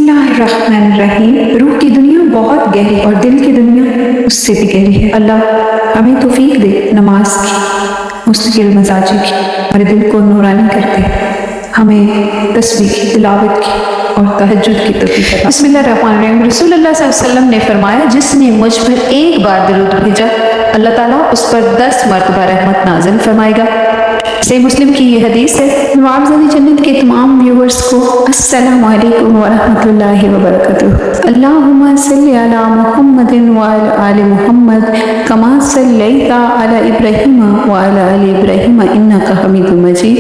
बिस्मिल्लाहिर्रहमानिर्रहीम। रूह की दुनिया बहुत गहरी और दिल की दुनिया उससे भी गहरी है। अल्लाह हमें तौफीक दे नमाज की, मुस्तकिल मजाजी की, हमारे दिल को नूरानी कर दे, हमें तस्बीह की, तिलावत की और तहज्जुद की तौफीक दे। बिस्मिल्लाहिर्रहमानिर्रहीम। रसूलुल्लाह सल्लल्लाहु अलैहि वसल्लम ने फरमाया, जिसने मुझ पर एक बार दरूद भेजा अल्लाह ताला उस पर 10 मरतबा रहमत नाज़िल फरमाएगा। सही मुस्लिम की ये हदीस है। नवाबज़ादी जन्नत के तमाम व्यूवर्स को अस्सलामु अलैकुम व रहमतुल्लाहि व बरकातुहू। अल्लाहुम्मा सल्लि अला मुहम्मदिन व अला आलि मुहम्मद कमा सल्लैता अला इब्राहीम व अला आलि इब्राहीम इन्नका हमीदुम मजीद।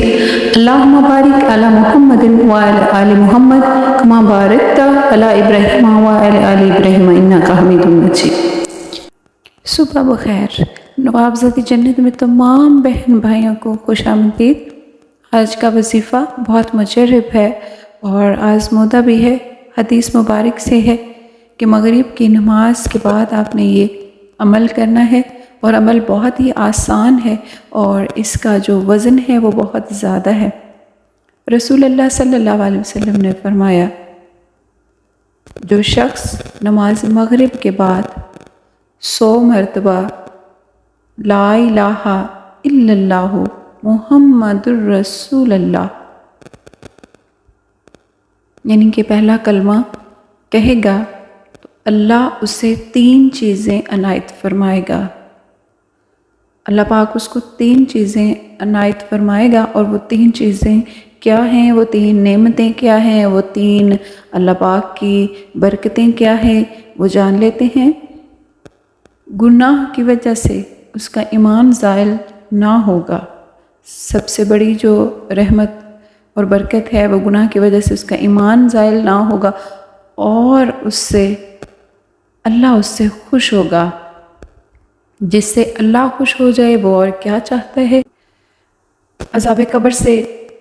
अल्लाहुम्मा बारिक अला मुहम्मदिन व अला आलि मुहम्मद कमा बारकता अला इब्राहीम व अला आलि इब्राहीम इन्नका हमीदुम मजीद। सुबह बखैर। नवाबज़ादी जन्नत में तमाम बहन भाइयों को खुशामदीद। आज का वजीफ़ा बहुत मुजर्रब है और आज़मूदा भी है। हदीस मुबारक से है कि मगरिब की नमाज के बाद आपने ये अमल करना है और अमल बहुत ही आसान है और इसका जो वज़न है वो बहुत ज़्यादा है। रसूलुल्लाह सल्लल्लाहु अलैहि वसल्लम ने फरमाया, जो शख्स नमाज मगरिब के बाद 100 मरतबा ला इलाहा इल्लल्लाहु मुहम्मदुर रसूलुल्लाह यानी कि पहला कलमा कहेगा तो अल्लाह उसे 3 चीज़ें अनायत फरमाएगा। अल्लाह पाक उसको 3 चीज़ें अनायत फरमाएगा और वो 3 चीज़ें क्या हैं, वो 3 नेमतें क्या हैं, वो 3 अल्लाह पाक की बरकतें क्या हैं, वो जान लेते हैं। गुनाह की वजह से उसका ईमान ज़ायल ना होगा। सबसे बड़ी जो रहमत और बरकत है वो गुनाह की वजह से उसका ईमान ज़ायल ना होगा और अल्लाह उससे खुश होगा। जिससे अल्लाह खुश हो जाए वो और क्या चाहता है, अज़ाब कब्र से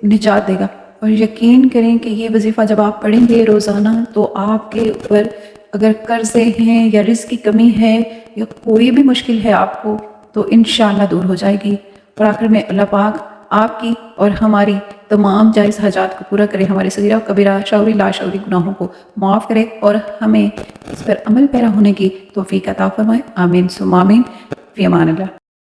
निजात देगा। और यकीन करें कि ये वजीफ़ा जब आप पढ़ेंगे रोज़ाना तो आपके ऊपर अगर कर्ज़े हैं या रिज़्क़ की कमी है या कोई भी मुश्किल है आपको तो इंशाअल्लाह दूर हो जाएगी। और आखिर में अल्लाह पाक आपकी और हमारी तमाम जायज़ हाजात को पूरा करे, हमारे सगीरा कबीरा शौरी लाशौरी गुनाहों को माफ़ करे और हमें इस पर अमल पैरा होने की तौफीक अता फरमाए। आमीन सुम्मा आमीन। फ़ी अमान अल्लाह।